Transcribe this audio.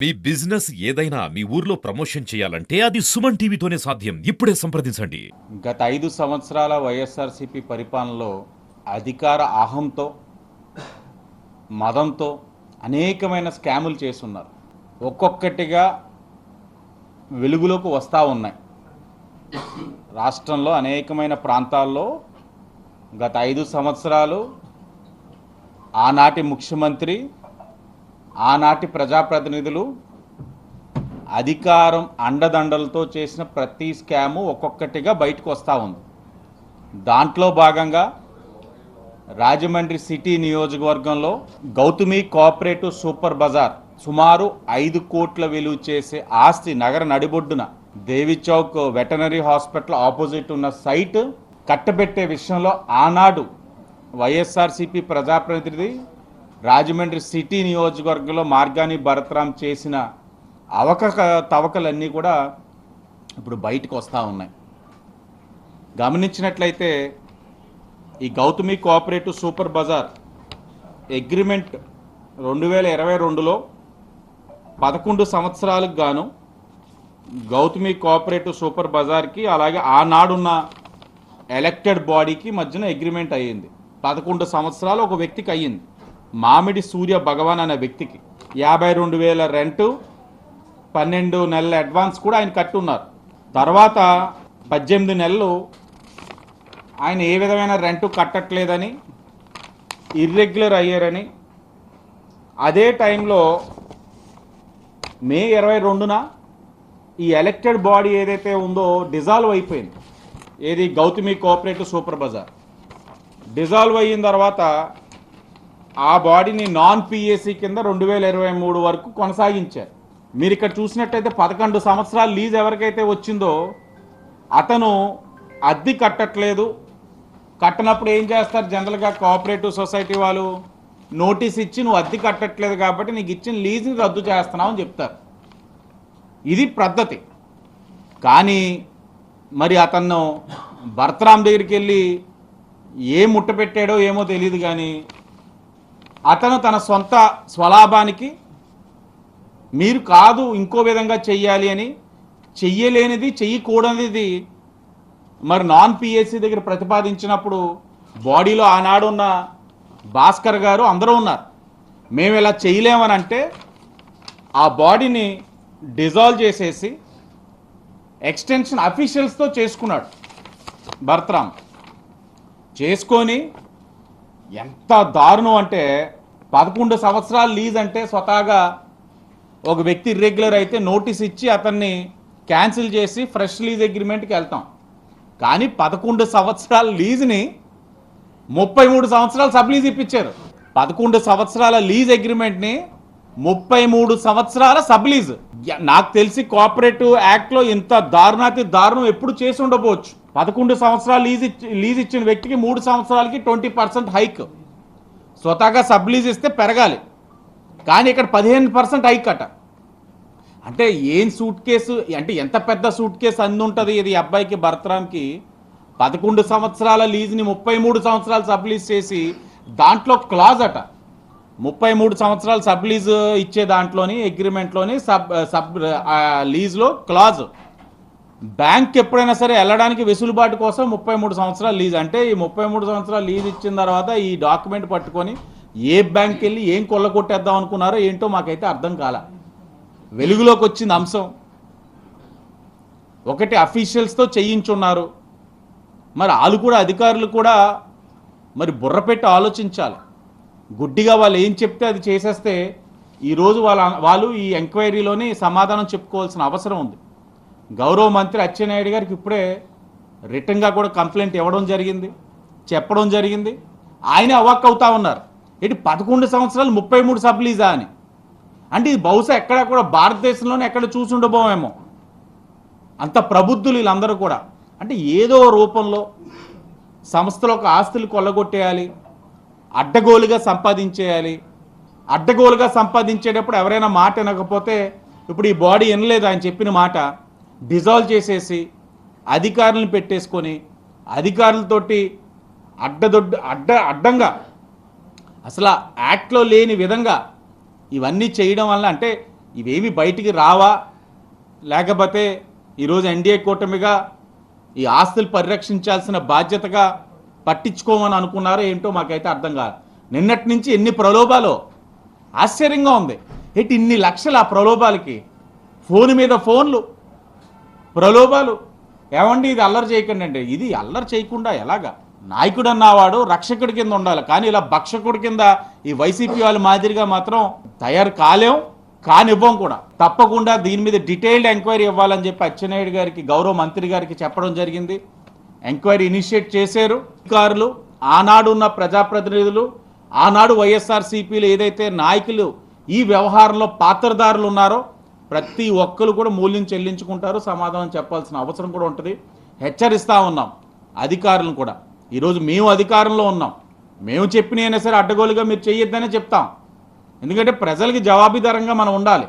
మీ business ఏదైనా మీ ఊర్లో promotion చేయాలంటే అది సుమన్ టీవీతోనే సాధ్యం. ఇప్పుడే సంప్రదించండి. గత 5 సంవత్సరాల వైఎస్ఆర్సీపీ పరిపాలనలో అధికార అహంతో మదంతో అనేకమైన స్కాములు చేస్తున్నారు. ఒక్కొక్కటిగా వెలుగులోకి వస్తూ ఉన్నాయి. రాష్ట్రంలో అనేకమైన ప్రాంతాల్లో గత 5 సంవత్సరాలు ఆనాటి ముఖ్యమంత్రి, ఆనాటి ప్రజాప్రతినిధులు అధికారం అండదండలతో చేసిన ప్రతి స్కాము ఒక్కొక్కటిగా బయటకు వస్తూ ఉంది. దాంట్లో భాగంగా రాజమండ్రి సిటీ నియోజకవర్గంలో గౌతమి కోఆపరేటివ్ సూపర్ బజార్ సుమారు 5 కోట్ల విలువ చేసే ఆస్తి నగర నడిబొడ్డున దేవి చౌక్ వెటనరీ హాస్పిటల్ ఆపోజిట్ ఉన్న సైట్ కట్టబెట్టే విషయంలో ఆనాడు వైఎస్ఆర్సీపీ ప్రజాప్రతినిధి రాజమండ్రి సిటీ నియోజకవర్గంలో మార్గాని భరత్రాం చేసిన తవకలన్నీ కూడా ఇప్పుడు బయటకు వస్తూ ఉన్నాయి. గమనించినట్లయితే ఈ Gautami cooperative super bazaar agreement 2022లో 11 సంవత్సరాలకు గాను గౌతమి కోఆపరేటివ్ సూపర్ బజార్కి అలాగే ఆనాడున్న ఎలక్టెడ్ బాడీకి మధ్యన అగ్రిమెంట్ అయ్యింది. 11 సంవత్సరాలు ఒక వ్యక్తికి అయ్యింది. మామిడి సూర్య భగవాన్ అనే వ్యక్తికి 52,000 రెంటు, 12 నెలల అడ్వాన్స్ కూడా ఆయన కట్టున్నారు. తర్వాత 18 నెలలు ఆయన ఏ విధమైన రెంటు కట్టట్లేదని, ఇర్రెగ్యులర్ అయ్యారని, అదే టైంలో మే 22న ఈ ఎలక్టెడ్ బాడీ ఏదైతే ఉందో డిజాల్వ్ అయిపోయింది. ఏది Gautami cooperative super Bazar dissolve అయిన తర్వాత ఆ బాడీని నాన్ పిఏసీ కింద 2023 వరకు కొనసాగించారు. మీరు ఇక్కడ చూసినట్టయితే 11 సంవత్సరాలు లీజ్ ఎవరికైతే వచ్చిందో అతను అద్దె కట్టట్లేదు. కట్టనప్పుడు ఏం చేస్తారు జనరల్గా కోఆపరేటివ్ సొసైటీ వాళ్ళు, నోటీస్ ఇచ్చి నువ్వు అద్దె కట్టట్లేదు కాబట్టి నీకు ఇచ్చిన లీజ్ని రద్దు చేస్తున్నావు అని చెప్తారు. ఇది పద్ధతి. కానీ మరి అతను భరత్రాం దగ్గరికి వెళ్ళి ఏ ముట్ట పెట్టాడో ఏమో తెలియదు, కానీ అతను తన సొంత స్వలాభానికి మీరు కాదు ఇంకో విధంగా చెయ్యాలి అని చెయ్యలేనిది, చెయ్యకూడనిది మరి నాన్ పిఎస్సి దగ్గర ప్రతిపాదించినప్పుడు బాడీలో ఆనాడు ఉన్న భాస్కర్ గారు అందరూ ఉన్నారు. మేము ఇలా చేయలేమని అంటే ఆ బాడీని డిజాల్వ్ చేసేసి ఎక్స్టెన్షన్ అఫీషియల్స్తో చేసుకున్నాడు భరత్రాం. చేసుకొని ఎంత దారుణం అంటే 11 సంవత్సరాలు లీజ్ అంటే స్వతహాగా ఒక వ్యక్తి ఇర్రెగ్యులర్ అయితే నోటీస్ ఇచ్చి అతన్ని క్యాన్సిల్ చేసి ఫ్రెష్ లీజ్ అగ్రిమెంట్కి వెళ్తాం. కానీ 11 సంవత్సరాల లీజ్ని 33 సంవత్సరాలు సబ్ లీజ్ ఇప్పించారు. 11 సంవత్సరాల లీజ్ అగ్రిమెంట్ని 33 సంవత్సరాల సబ్ లీజ్. నాకు తెలిసి కోఆపరేటివ్ యాక్ట్లో ఇంత దారుణాతి దారుణం ఎప్పుడు చేసి ఉండకపోవచ్చు. 11 సంవత్సరాలు లీజ్ ఇచ్చిన వ్యక్తికి 3 సంవత్సరాలకి 20% హైక్. స్వతహాగా సబ్ లీజ్ ఇస్తే పెరగాలి, కానీ ఇక్కడ 15% హైక్ అట. అంటే ఏం సూట్ కేసు, అంటే ఎంత పెద్ద సూట్ కేసు అందుంటుంది ఇది అబ్బాయికి భరత్రాంకి. 11 సంవత్సరాల లీజ్ని 33 సంవత్సరాలు సబ్ లీజ్ చేసి దాంట్లో క్లాజ్ అట. 33 సంవత్సరాలు సబ్ లీజ్ ఇచ్చే దాంట్లోని అగ్రిమెంట్లోని సబ్ లీజ్లో క్లాజ్. బ్యాంక్ ఎప్పుడైనా సరే వెళ్ళడానికి వెసులుబాటు కోసం 33 సంవత్సరాలు లీజ్. అంటే ఈ 33 సంవత్సరాలు లీజ్ ఇచ్చిన తర్వాత ఈ డాక్యుమెంట్ పట్టుకొని ఏ బ్యాంక్ వెళ్ళి ఏం కొల్లగొట్టేద్దాం అనుకున్నారో ఏంటో మాకైతే అర్థం కాల. వెలుగులోకి వచ్చింది అంశం. ఒకటి అఫీషియల్స్తో చేయించున్నారు. మరి వాళ్ళు కూడా, అధికారులు కూడా మరి బుర్ర పెట్టి ఆలోచించాలి. గుడ్డిగా వాళ్ళు ఏం చెప్తే అది చేసేస్తే ఈరోజు వాళ్ళు ఈ ఎంక్వైరీలోని సమాధానం చెప్పుకోవాల్సిన అవసరం ఉంది. గౌరవ మంత్రి అచ్చెన్నాయుడు గారికి ఇప్పుడే రిటర్న్గా కూడా కంప్లైంట్ ఇవ్వడం జరిగింది, చెప్పడం జరిగింది. ఆయనే అవాక్ అవుతా ఉన్నారు. ఇటు 11 సంవత్సరాలు 33 సబ్ లీజా అని. అంటే ఇది బహుశా ఎక్కడ కూడా భారతదేశంలోనే ఎక్కడ చూసి ఉండబోమేమో. అంత ప్రబుద్ధులు వీళ్ళందరూ కూడా. అంటే ఏదో రూపంలో సంస్థలకు ఆస్తులు కొల్లగొట్టేయాలి, అడ్డగోలుగా సంపాదించేయాలి. అడ్డగోలుగా సంపాదించేటప్పుడు ఎవరైనా మాట వినకపోతే, ఇప్పుడు ఈ బాడీ వినలేదు ఆయన చెప్పిన మాట, డిజాల్వ్ చేసేసి అధికారులను పెట్టేసుకొని అధికారులతోటి అడ్డంగా అసలు యాక్ట్లో లేని విధంగా ఇవన్నీ చేయడం వల్ల, అంటే ఇవేమి బయటికి రావా, లేకపోతే ఈరోజు ఎన్డీఏ కూటమిగా ఈ ఆస్తులు పరిరక్షించాల్సిన బాధ్యతగా పట్టించుకోమని అనుకున్నారో ఏంటో మాకైతే అర్థం కాదు. నిన్నటి నుంచి ఎన్ని ప్రలోభాలు, ఆశ్చర్యంగా ఉంది. ఏంటి ఇన్ని లక్షలు ఆ ప్రలోభాలకి, ఫోన్ మీద ఫోన్లు, ప్రలోభాలు. ఏమండి ఇది అల్లరి చేయకండి అంటే, ఇది అల్లరి చేయకుండా ఎలాగా? నాయకుడు అన్నవాడు రక్షకుడి కింద ఉండాలి, కానీ ఇలా భక్షకుడి కింద ఈ వైసీపీ వాళ్ళ మాదిరిగా మాత్రం తయారు కానివ్వం కూడా. తప్పకుండా దీని మీద డీటెయిల్డ్ ఎంక్వైరీ ఇవ్వాలని చెప్పి అచ్చెన్నాయుడు గారికి, గౌరవ మంత్రి గారికి చెప్పడం జరిగింది. ఎంక్వైరీ ఇనిషియేట్ చేశారు అధికారులు, ఆనాడు ఉన్న ప్రజాప్రతినిధులు, ఆనాడు వైఎస్ఆర్సీపీలు ఏదైతే నాయకులు ఈ వ్యవహారంలో పాత్రదారులు ఉన్నారో ప్రతి ఒక్కరు కూడా మూల్యం చెల్లించుకుంటారు, సమాధానం చెప్పాల్సిన అవసరం కూడా ఉంటుంది. హెచ్చరిస్తూ ఉన్నాం అధికారులను కూడా. ఈరోజు మేము అధికారంలో ఉన్నాం, మేము చెప్పినైనా సరే అడ్డగోలుగా మీరు చేయొద్దనే చెప్తాం. ఎందుకంటే ప్రజలకి జవాబుదారంగా మనం ఉండాలి.